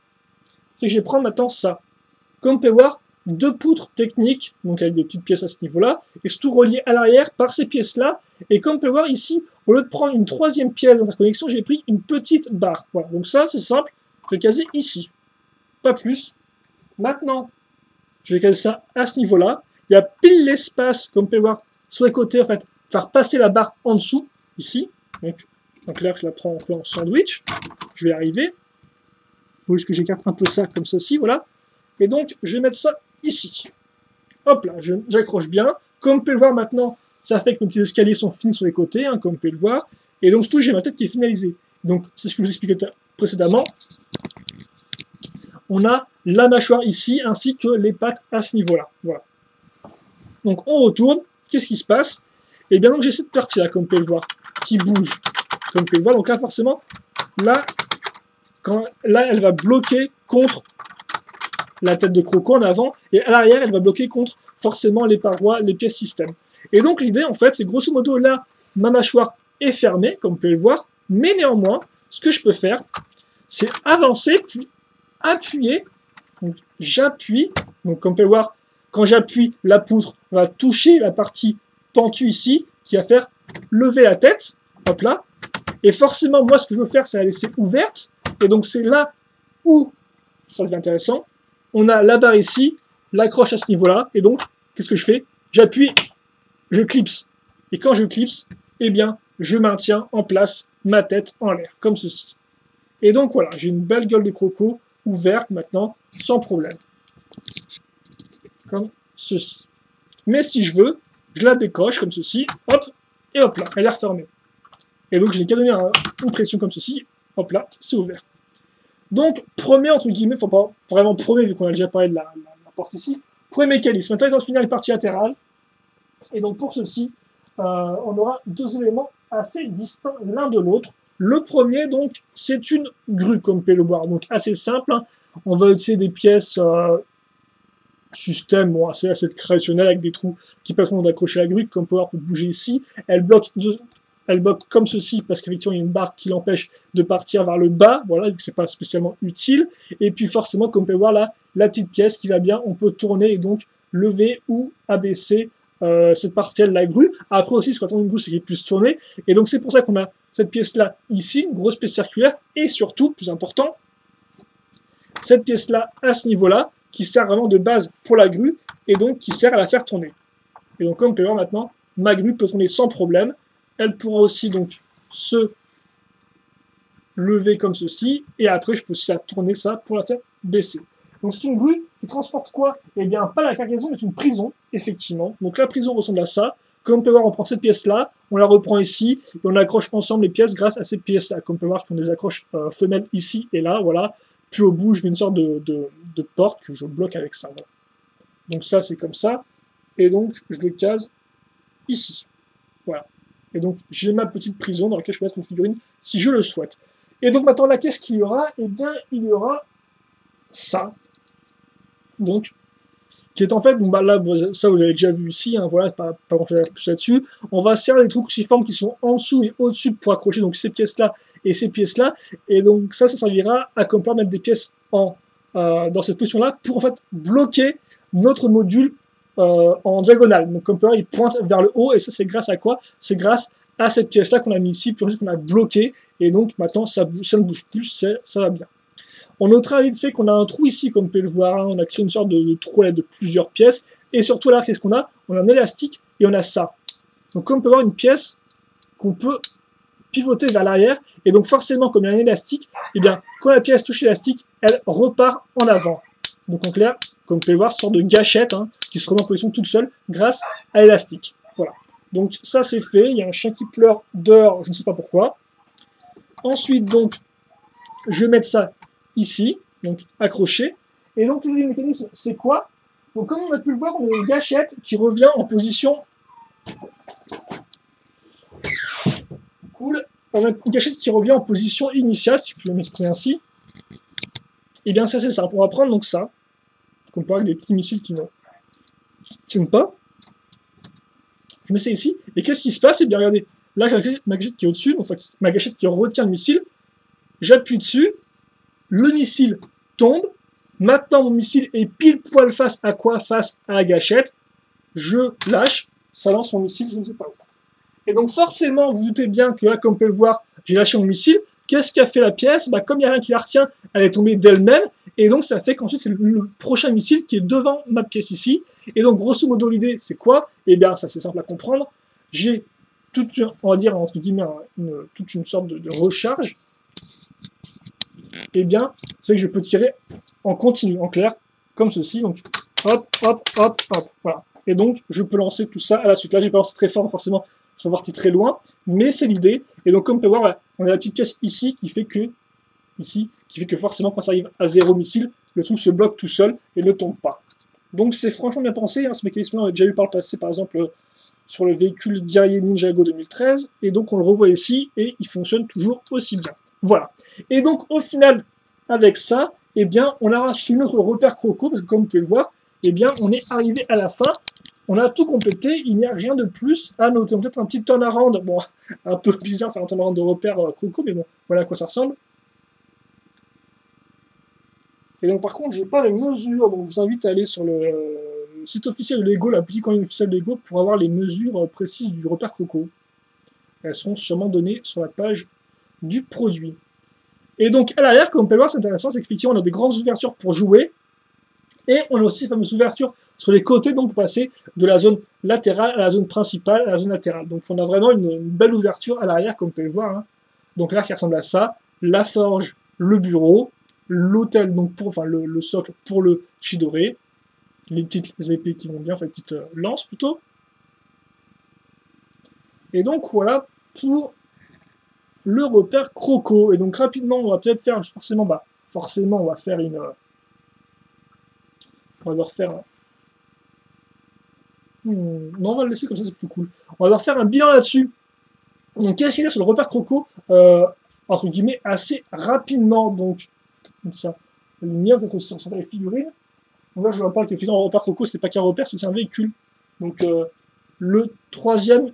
[SPEAKER 1] c'est que je vais prendre maintenant ça. Comme vous pouvez voir, 2 poutres techniques, donc avec des petites pièces à ce niveau-là, et surtout reliées à l'arrière par ces pièces-là. Et comme vous pouvez voir ici, au lieu de prendre une 3e pièce d'interconnexion, j'ai pris une petite barre. Voilà, donc ça, c'est simple, je vais caser ici. Pas plus. Maintenant, je vais caser ça à ce niveau-là. Il y a pile l'espace, comme vous pouvez voir, sur les côtés, en fait, faire passer la barre en dessous, ici. Donc, en clair, je la prends un peu en sandwich. Je vais arriver. Il faut juste que j'écarte un peu ça comme ceci, voilà. Et donc, je vais mettre ça ici. Hop là, j'accroche bien. Comme vous pouvez le voir maintenant, ça fait que mes petits escaliers sont finis sur les côtés, hein, comme vous pouvez le voir. Et donc, surtout, j'ai ma tête qui est finalisée. Donc, c'est ce que je vous expliquais précédemment. On a la mâchoire ici, ainsi que les pattes à ce niveau-là. Voilà. Donc, on retourne. Qu'est-ce qui se passe? Et bien, donc, j'ai cette partie-là, comme vous pouvez le voir, qui bouge. Comme vous pouvez le voir. Donc là, forcément, là, elle va bloquer contre la tête de croco en avant, et à l'arrière, elle va bloquer contre forcément les parois, les pièces système. Et donc l'idée, en fait, c'est grosso modo, là, ma mâchoire est fermée, comme vous pouvez le voir, mais néanmoins, ce que je peux faire, c'est avancer, puis appuyer. Donc j'appuie, donc comme vous pouvez le voir, quand j'appuie, la poutre va toucher la partie pentue ici, qui va faire lever la tête, hop là, et forcément, moi, ce que je veux faire, c'est la laisser ouverte, et donc c'est là où, ça c'est intéressant, on a la barre ici, l'accroche à ce niveau-là, et donc, qu'est-ce que je fais? J'appuie, je clipse. Et quand je clipse, eh bien, je maintiens en place ma tête en l'air, comme ceci. Et donc voilà, j'ai une belle gueule de croco ouverte maintenant, sans problème. Comme ceci. Mais si je veux, je la décoche comme ceci, hop, et hop là, elle est refermée. Et donc je n'ai qu'à donner une pression comme ceci, hop là, c'est ouvert. Donc, premier, entre guillemets, faut pas vraiment premier, vu qu'on a déjà parlé de la porte ici, premier mécanisme. Maintenant, il est temps de finir les parties latérales. Et donc, pour ceci, on aura 2 éléments assez distincts l'un de l'autre. Le premier, donc, c'est une grue, comme vous pouvez le voir. Donc, assez simple. Hein. On va utiliser des pièces système, bon, assez traditionnelles, avec des trous qui permettent d'accrocher la grue, comme Power peut bouger ici. Elle bloque comme ceci, parce qu'effectivement, il y a une barre qui l'empêche de partir vers le bas, voilà, vu que c'est pas spécialement utile. Et puis forcément, comme vous pouvez voir là, la petite pièce qui va bien, on peut tourner et donc lever ou abaisser cette partie-là de la grue. Après aussi, ce qu'on attend d'une grue, c'est qu'elle puisse tourner. Et donc c'est pour ça qu'on a cette pièce-là ici, une grosse pièce circulaire, et surtout, plus important, cette pièce-là à ce niveau-là, qui sert vraiment de base pour la grue, et donc qui sert à la faire tourner. Et donc comme vous pouvez voir maintenant, ma grue peut tourner sans problème. Elle pourra aussi donc se lever comme ceci, et après je peux aussi la tourner ça pour la faire baisser. Donc c'est une grue qui transporte quoi? Eh bien pas la cargaison, mais une prison, effectivement. Donc la prison ressemble à ça. Comme on peut voir, on prend cette pièce-là, on la reprend ici, et on accroche ensemble les pièces grâce à ces pièces-là. Comme on peut voir, qu'on des accroches femelles ici et là, voilà. Puis au bout, je mets une sorte de porte que je bloque avec ça. Voilà. Donc ça, c'est comme ça. Et donc, je le case ici. Voilà. Et donc, j'ai ma petite prison dans laquelle je peux mettre une figurine si je le souhaite. Et donc, maintenant, là, qu'est-ce qu'il y aura? Eh bien, il y aura ça. Donc, qui est en fait, donc, bah, là, ça, vous l'avez déjà vu ici, hein, voilà, pas grand-chose à plus là-dessus. On va servir les trous cruciformes qui sont en dessous et au-dessus pour accrocher donc ces pièces-là et ces pièces-là. Et donc, ça servira à comme ça mettre des pièces dans cette position-là pour, en fait, bloquer notre module en diagonale. Donc comme peut voir, il pointe vers le haut, et ça c'est grâce à quoi? C'est grâce à cette pièce-là qu'on a mis ici, puis qu'on a bloqué, et donc maintenant ça ne bouge plus, ça va bien. On notera vite fait qu'on a un trou ici, comme vous pouvez le voir, hein, on a créé une sorte de trou de plusieurs pièces, et surtout là, qu'est-ce qu'on a? On a un élastique, et on a ça. Donc comme on peut voir, une pièce qu'on peut pivoter vers l'arrière, et donc forcément, comme il y a un élastique, et bien quand la pièce touche l'élastique, elle repart en avant. Donc en clair, comme vous pouvez voir, sorte de gâchette hein, qui se remet en position toute seule grâce à l'élastique. Voilà. Donc ça c'est fait. Il y a un chien qui pleure dehors, je ne sais pas pourquoi. Ensuite donc, je vais mettre ça ici, donc accroché. Et donc le mécanisme c'est quoi? Donc comme on a pu le voir, on a une gâchette qui revient en position. Cool. On a une gâchette qui revient en position initiale, si je peux m'exprimer ainsi. Et bien ça c'est simple. On va prendre donc ça. Comme par exemple des petits missiles qui ne tiennent pas. Je mets ça ici, et qu'est-ce qui se passe? Et bien regardez, là j'ai ma gâchette qui est au-dessus, enfin ma gâchette qui retient le missile, j'appuie dessus, le missile tombe, Maintenant, mon missile est pile poil face à quoi? Face à la gâchette. Je lâche, ça lance mon missile, je ne sais pas où. Et donc forcément, vous doutez bien que là, comme on peut le voir, j'ai lâché mon missile. Qu'est-ce qu'a fait la pièce? Bah, comme il n'y a rien qui la retient, elle est tombée d'elle-même. Et donc ça fait qu'ensuite, c'est le prochain missile qui est devant ma pièce ici. Et donc grosso modo, l'idée, c'est quoi? Eh bien, ça c'est simple à comprendre. J'ai toute, on va dire, entre guillemets, toute une sorte de recharge. Eh bien, c'est que je peux tirer en continu, en clair, comme ceci. Donc, hop, hop, hop, hop, voilà. Et donc, je peux lancer tout ça à la suite. Là, j'ai pas lancé très fort, forcément, c'est pas parti très loin, mais c'est l'idée. Et donc, comme on peut voir, on a la petite pièce ici qui fait que, forcément, quand ça arrive à 0 missile, le truc se bloque tout seul et ne tombe pas. Donc, c'est franchement bien pensé. Hein, ce mécanisme-là, on l'a déjà eu par le passé, par exemple, sur le véhicule guerrier Ninjago 2013. Et donc, on le revoit ici et il fonctionne toujours aussi bien. Voilà. Et donc, au final, avec ça, eh bien, on a fini notre repère croco, parce que comme vous pouvez le voir, eh bien, on est arrivé à la fin. On a tout complété, il n'y a rien de plus à noter. Peut-être un petit turnaround, bon, un peu bizarre, faire un turnaround de repère croco, mais bon, voilà à quoi ça ressemble. Et donc, par contre, j'ai pas les mesures, donc je vous invite à aller sur le site officiel de Lego, la boutique en ligne officielle de Lego, pour avoir les mesures précises du repère croco. Elles seront sûrement données sur la page du produit. Et donc, à l'arrière, comme on peut le voir, c'est intéressant, c'est qu'effectivement, on a des grandes ouvertures pour jouer, et on a aussi ces fameuses ouvertures sur les côtés, donc pour passer de la zone latérale à la zone principale, à la zone latérale. Donc, on a vraiment une belle ouverture à l'arrière, comme on peut le voir. Hein. Donc là, qui ressemble à ça, la forge, le bureau, l'hôtel, donc le socle pour le Chidoré, les petites épées qui vont bien, enfin les petites lances plutôt. Et donc, voilà pour le repère croco. Et donc rapidement, on va peut-être faire forcément, on va faire une. On va leur faire un. Non, on va le laisser comme ça, c'est plus cool. On va leur faire un bilan là-dessus. Donc, qu'est-ce qu'il y a sur le repère croco entre guillemets, assez rapidement. Donc, comme ça. La lumière, peut-être aussi sur les figurines. Donc là, je vois pas que finalement, le repère croco, c'était pas qu'un repère, c'est un véhicule. Donc, le troisième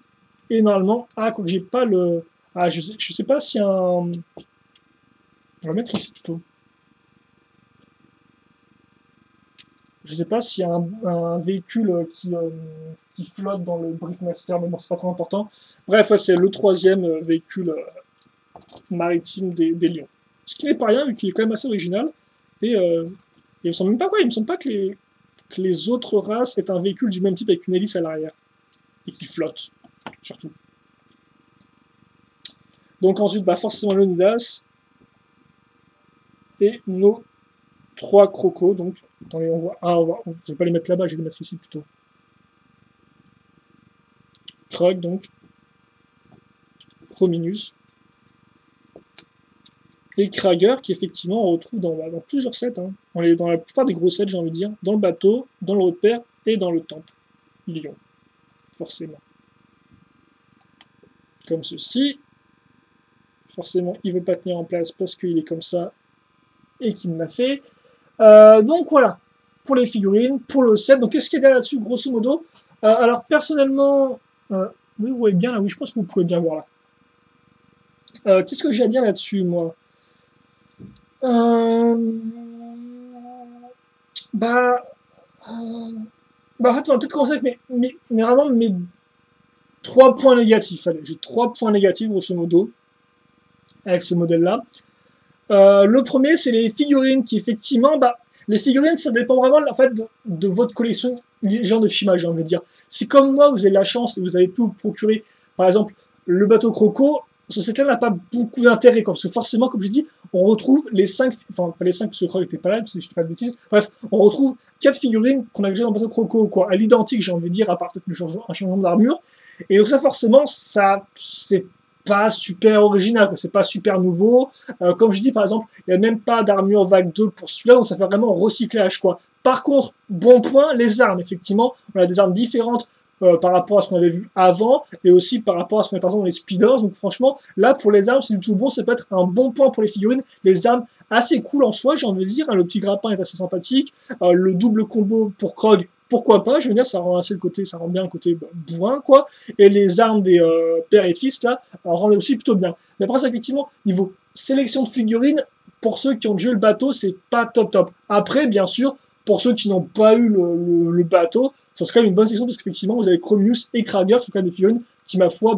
[SPEAKER 1] est normalement. Ah, quoi que j'ai pas le. Ah, je sais pas si un. On va mettre ici plutôt. Je sais pas s'il y a un véhicule qui flotte dans le Brickmaster, mais bon, c'est pas trop important. Bref, ouais, c'est le troisième véhicule maritime des Lions. Ce qui n'est pas rien, vu qu'il est quand même assez original. Et il me semble même pas quoi, il me semble pas que les autres races aient un véhicule du même type avec une hélice à l'arrière. Et qui flotte, surtout. Donc ensuite, forcément Leonidas. Et nos 3 crocos, donc, attendez, on voit, je vais pas les mettre là-bas, je vais les mettre ici plutôt. Krug, donc, Prominus, et Krager, qui effectivement on retrouve dans plusieurs sets, hein. On est dans la plupart des gros sets, j'ai envie de dire, dans le bateau, dans le repère, et dans le temple, Lion, forcément. Comme ceci, forcément, il ne veut pas tenir en place parce qu'il est comme ça, et qu'il me l'a fait. Donc voilà, pour les figurines, pour le set. Donc qu'est-ce qu'il y a là-dessus, grosso modo? Alors personnellement, oui, vous voyez bien là, oui, je pense que vous pouvez bien voir là. Qu'est-ce que j'ai à dire là-dessus, moi? En fait, on va peut-être commencer avec vraiment mes 3 points négatifs. Allez, j'ai 3 points négatifs, grosso modo, avec ce modèle-là. Le premier, c'est les figurines qui, effectivement, les figurines, ça dépend vraiment en fait, de votre collection genre de Shima, j'ai envie de dire. Si comme moi, vous avez la chance et vous avez pu vous procurer, par exemple, le bateau Croco, ce set-là n'a pas beaucoup d'intérêt, parce que forcément, comme je dis, on retrouve les 5, enfin pas les 5 parce que Croc n'était pas là, si je dis pas de bêtises, bref, on retrouve 4 figurines qu'on a déjà dans le bateau Croco, quoi, à l'identique, j'ai envie de dire, à part peut-être un changement d'armure. Et donc ça, forcément, ça, c'est pas super original, c'est pas super nouveau. Comme je dis, par exemple, il n'y a même pas d'armure vague 2 pour celui-là, donc ça fait vraiment recyclage, quoi. Par contre, bon point, les armes, effectivement, on a des armes différentes par rapport à ce qu'on avait vu avant, et aussi par rapport à ce qu'on avait par exemple dans les speeders. Donc franchement, là pour les armes, c'est du tout bon, ça peut être un bon point pour les figurines. Les armes assez cool en soi, j'ai envie de dire, hein, le petit grappin est assez sympathique, le double combo pour Krog, pourquoi pas, je veux dire, ça rend assez le côté, ça rend bien le côté bourrin, quoi, et les armes des pères et fils, là, rendent aussi plutôt bien. Mais après ça, effectivement, niveau sélection de figurines, pour ceux qui ont déjà eu le bateau, c'est pas top top. Après, bien sûr, pour ceux qui n'ont pas eu le bateau, ça serait quand même une bonne section parce qu'effectivement, vous avez Chromius et Krager, qui sont quand même des figurines qui, ma foi,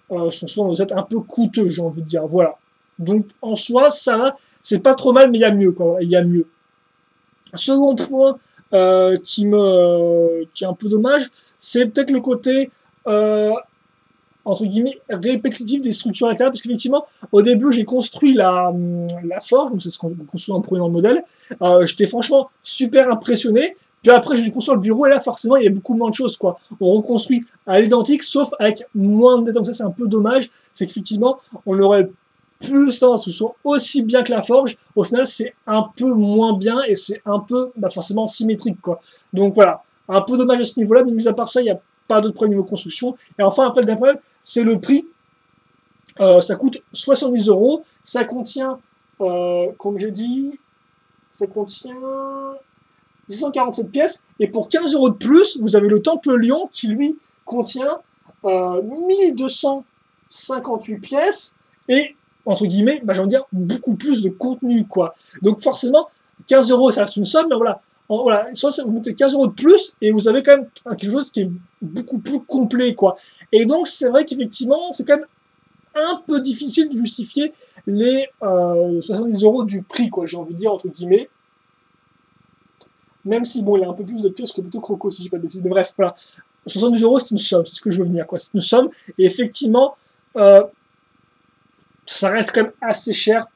[SPEAKER 1] sont souvent dans un peu coûteux, j'ai envie de dire. Voilà. Donc, en soi, ça va. C'est pas trop mal, mais il y a mieux, quoi. Il y a mieux. Second point qui est un peu dommage, c'est peut-être le côté entre guillemets répétitif des structures latérales, parce qu'effectivement, au début, j'ai construit la forge, donc c'est ce qu'on construit en premier dans le modèle. J'étais franchement super impressionné. Puis après, j'ai dû construire le bureau, et là, forcément, il y a beaucoup moins de choses, quoi. On reconstruit à l'identique, sauf avec moins de détails. Donc ça, c'est un peu dommage. C'est qu'effectivement, on aurait plus tendance que ce soit aussi bien que la forge. Au final, c'est un peu moins bien, et c'est un peu, forcément symétrique, quoi. Donc voilà. Un peu dommage à ce niveau-là, mais mis à part ça, il n'y a pas d'autres problèmes niveau construction. Et enfin, après, le dernier problème, c'est le prix. Ça coûte 70 euros. Ça contient, comme j'ai dit, ça contient 647 pièces. Et pour 15 euros de plus, vous avez le Temple Lion qui, lui, contient 1258 pièces. Et, entre guillemets, j'ai envie de dire, beaucoup plus de contenu, quoi. Donc forcément, 15 euros, ça reste une somme, mais voilà. Voilà, soit vous mettez 15 euros de plus et vous avez quand même quelque chose qui est beaucoup plus complet, quoi. Et donc, c'est vrai qu'effectivement, c'est quand même un peu difficile de justifier les 70 euros du prix, quoi, j'ai envie de dire, entre guillemets. Même si, bon, il y a un peu plus de pièces que plutôt Croco, si je dis pas de bêtises. Mais bref, voilà. 70 euros, c'est une somme, c'est ce que je veux venir, quoi. C'est une somme, et effectivement, ça reste quand même assez cher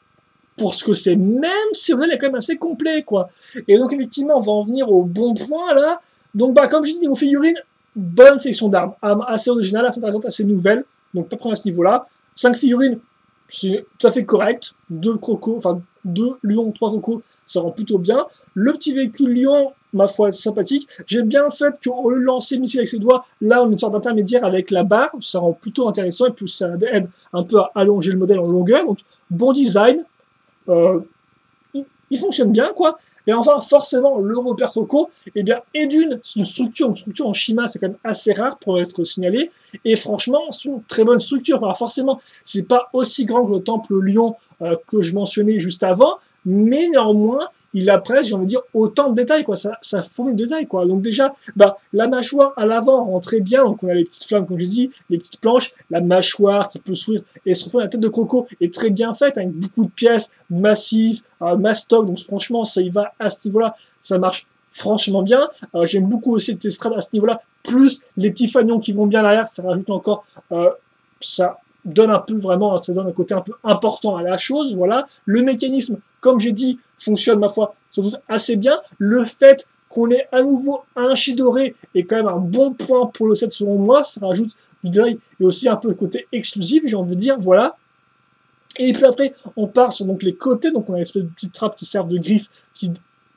[SPEAKER 1] pour ce que c'est, même si le modèle est quand même assez complet, quoi. Et donc, effectivement, on va en venir au bon point, là. Donc, comme je dis, niveau figurines, bonne sélection d'armes. Armes assez originales, assez intéressantes, assez nouvelles. Donc, pas de problème à ce niveau-là. 5 figurines, c'est tout à fait correct. 2 crocos, enfin, 2 lions, 3 crocos, ça rend plutôt bien. Le petit véhicule lion, ma foi, sympathique. J'aime bien le fait qu'au lieu de lancer le missile avec ses doigts, là, on a une sorte d'intermédiaire avec la barre. Ça rend plutôt intéressant, et puis ça aide un peu à allonger le modèle en longueur. Donc, bon design. Il fonctionne bien, quoi. Et enfin, forcément, le repère Croco, eh bien, est une structure en Shima, c'est quand même assez rare pour être signalé. Et franchement, c'est une très bonne structure. Alors forcément, c'est pas aussi grand que le Temple Lion que je mentionnais juste avant, mais néanmoins, il a presque, j'ai envie de dire, autant de détails, quoi. Ça fournit de détails, quoi. Donc déjà, la mâchoire à l'avant rend très bien. Donc on a les petites flammes, comme je dis, les petites planches, la mâchoire qui peut s'ouvrir et se refait la tête de Croco est très bien faite, avec beaucoup de pièces massives, mastoc. Donc franchement, ça y va à ce niveau-là. Ça marche franchement bien. J'aime beaucoup aussi le Testrad à ce niveau-là. Plus les petits fanions qui vont bien derrière, ça rajoute encore, ça donne un peu vraiment, ça donne un côté un peu important à la chose, voilà. Le mécanisme, comme j'ai dit, fonctionne, ma foi, assez bien. Le fait qu'on ait à nouveau un Chidoré est quand même un bon point pour le set, selon moi. Ça rajoute du détail et aussi un peu le côté exclusif, j'ai envie de dire, voilà. Et puis après, on part sur donc les côtés, donc on a une espèce de petites trappes qui servent de griffes, qui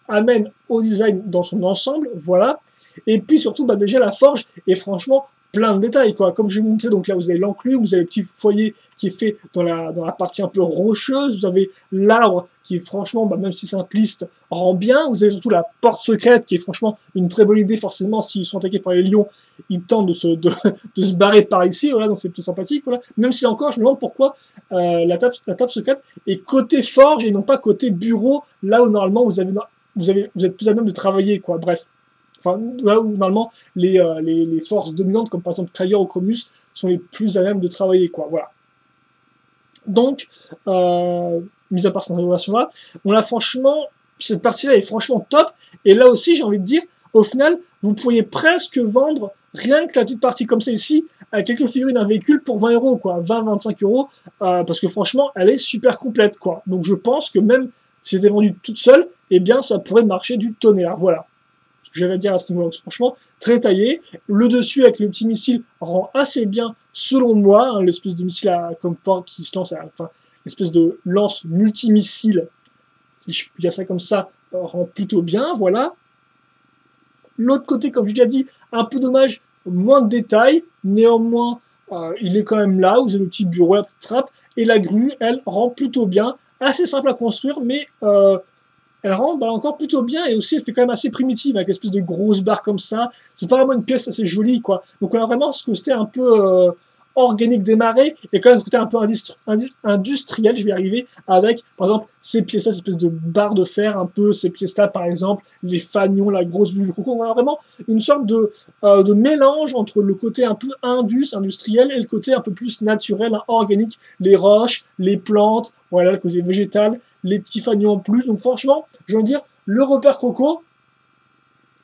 [SPEAKER 1] amènent au design dans son ensemble, voilà. Et puis surtout, déjà la forge est franchement plein de détails, quoi. Comme je vais vous montrer, donc là vous avez l'enclume, vous avez le petit foyer qui est fait dans la partie un peu rocheuse, vous avez l'arbre qui est franchement, même si simpliste, rend bien, vous avez surtout la porte secrète qui est franchement une très bonne idée, forcément s'ils sont attaqués par les lions, ils tentent de se barrer par ici, voilà, donc c'est plutôt sympathique, voilà. Même si encore, je me demande pourquoi la table secrète est côté forge et non pas côté bureau, là où normalement vous êtes plus à même de travailler, quoi, bref. Enfin, là où normalement les forces dominantes, comme par exemple Krager ou Chromius, sont les plus à même de travailler, quoi. Voilà. Donc, mis à part cette information-là, on a franchement, cette partie-là est franchement top. Et là aussi, j'ai envie de dire, au final, vous pourriez presque vendre rien que la petite partie comme celle-ci à quelques figurines d'un véhicule pour 20 euros, quoi, 20-25 euros, parce que franchement, elle est super complète, quoi. Donc, je pense que même si c'était vendu toute seule, eh bien, ça pourrait marcher du tonnerre. Voilà. Ce que j'avais à dire à ce niveau-là, franchement, très taillé. Le dessus avec le petit missile rend assez bien, selon moi, hein, l'espèce de missile comme port qui se lance, enfin, l'espèce de lance multimissile, si je puis dire ça comme ça, rend plutôt bien, voilà. L'autre côté, comme j'ai déjà dit, un peu dommage, moins de détails, néanmoins, il est quand même là, vous avez le petit bureau, la petite trappe, et la grue, elle, rend plutôt bien, assez simple à construire, mais elle rend encore plutôt bien, et aussi elle fait quand même assez primitive avec l'espèce de grosse barre comme ça. C'est pas vraiment une pièce assez jolie, quoi. Donc on a vraiment ce côté un peu organique des marais, et quand même ce côté un peu industriel, je vais y arriver, avec, par exemple, ces pièces-là, cette espèce de barre de fer, un peu, ces pièces-là, par exemple, les fanions, la grosse bulle du coco, on a vraiment une sorte de mélange entre le côté un peu industriel, et le côté un peu plus naturel, hein, organique, les roches, les plantes, voilà, le côté végétal, les petits fanions en plus, donc franchement, je veux dire, le repère croco,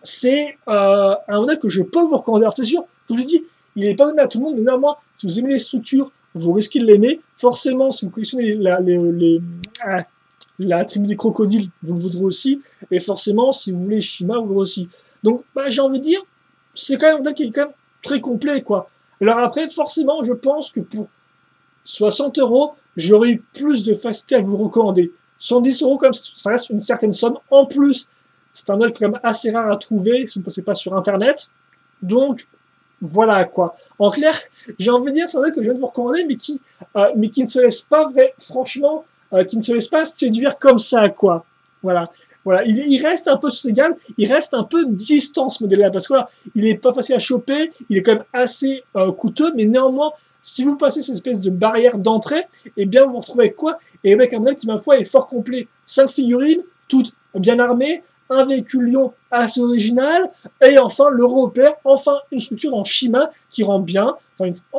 [SPEAKER 1] c'est un modèle que je peux vous recommander. Alors c'est sûr, comme je dis, il n'est pas donné à tout le monde, mais néanmoins, si vous aimez les structures, vous risquez de l'aimer. Forcément, si vous collectionnez la tribu des crocodiles, vous le voudrez aussi. Et forcément, si vous voulez Shima, vous le voudrez aussi. Donc, bah, j'ai envie de dire, c'est quand même un modèle qui est quand même très complet, quoi. Alors après, forcément, je pense que pour 60 euros, j'aurais eu plus de facilité à vous le recommander. 110 euros, quand même, ça reste une certaine somme. En plus, c'est un modèle quand même assez rare à trouver si vous ne passez pas sur Internet. Donc, voilà quoi. En clair, j'ai envie de dire, c'est un modèle que je viens de vous recommander, mais qui ne se laisse pas, franchement, qui ne se laisse pas séduire comme ça, quoi. Voilà. Voilà, il reste un peu sous égal, il reste un peu distant ce modèle-là, parce que voilà, il est pas facile à choper, il est quand même assez coûteux, mais néanmoins, si vous passez cette espèce de barrière d'entrée, eh bien vous vous retrouvez avec quoi? Et avec un modèle qui, ma foi, est fort complet. 5 figurines, toutes bien armées, un véhicule Lion assez original, et enfin le repère, enfin une structure en Shima qui rend bien,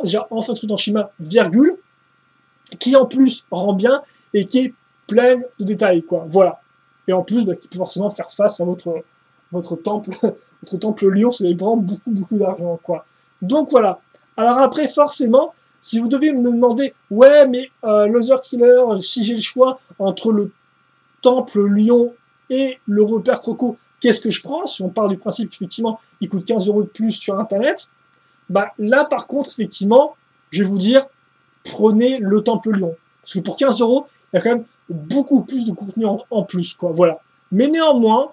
[SPEAKER 1] déjà enfin une structure en Shima, virgule, qui en plus rend bien et qui est pleine de détails, quoi. Voilà. Et en plus, bah, qui peut forcément faire face à votre temple, votre temple Lion, c'est vraiment beaucoup d'argent, quoi. Donc voilà. Alors après, forcément, si vous devez me demander, ouais, mais Loser Killer, si j'ai le choix entre le temple Lion et le repère croco, qu'est-ce que je prends? Si on part du principe qu'effectivement, il coûte 15 euros de plus sur Internet, bah là, par contre, effectivement, je vais vous dire, prenez le temple Lion. Parce que pour 15 euros, il y a quand même beaucoup plus de contenu en plus, quoi. Voilà. Mais néanmoins,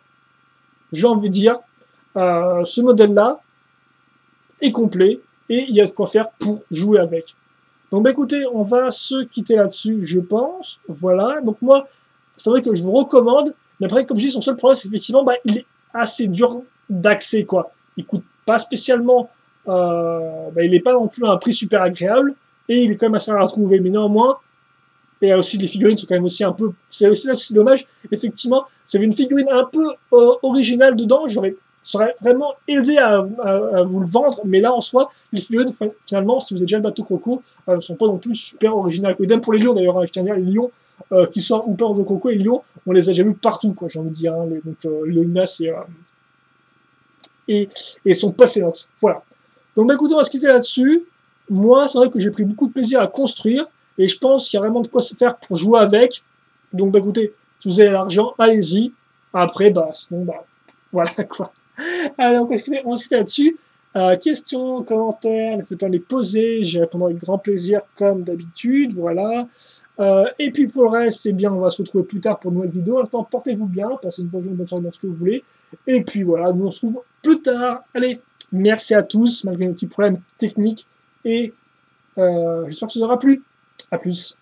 [SPEAKER 1] j'ai envie de dire, ce modèle-là est complet et il y a de quoi faire pour jouer avec. Donc, bah, écoutez, on va se quitter là-dessus, je pense. Voilà. Donc, moi, c'est vrai que je vous recommande. Mais après, comme je dis, son seul problème, c'est qu'effectivement, bah, il est assez dur d'accès, quoi. Il coûte pas spécialement, bah, il n'est pas non plus à un prix super agréable et il est quand même assez rare à trouver. Mais néanmoins, et aussi les figurines sont quand même aussi un peu, c'est aussi là, c'est dommage. Effectivement, s'il y avait une figurine un peu originale dedans, ça aurait vraiment aidé à vous le vendre. Mais là, en soi, les figurines, finalement, si vous avez déjà le bateau Croco, ne sont pas non plus super originales. Idem pour les lions d'ailleurs, hein, je tiens à dire, les lions qui sont ou peur de Croco et Lyon, on les a déjà vus partout, quoi, j'ai envie de dire. Hein, donc, Léonidas et son pote Lénox. Voilà. Donc, bah, écoutez, on va se quitter là-dessus. Moi, c'est vrai que j'ai pris beaucoup de plaisir à construire et je pense qu'il y a vraiment de quoi se faire pour jouer avec. Donc, bah, écoutez, si vous avez l'argent, allez-y. Après, bah, sinon, bah, voilà quoi. Alors, on va se quitter là-dessus. Questions, commentaires, n'hésitez pas à les poser. J'y répondrai avec grand plaisir, comme d'habitude. Voilà. Et puis pour le reste, c'est bien, on va se retrouver plus tard pour une nouvelle vidéo. À l'instant, portez-vous bien, passez une bonne journée, une bonne soirée dans ce que vous voulez. Et puis voilà, nous on se retrouve plus tard. Allez, merci à tous, malgré nos petits problèmes techniques. Et j'espère que ça vous aura plu. À plus.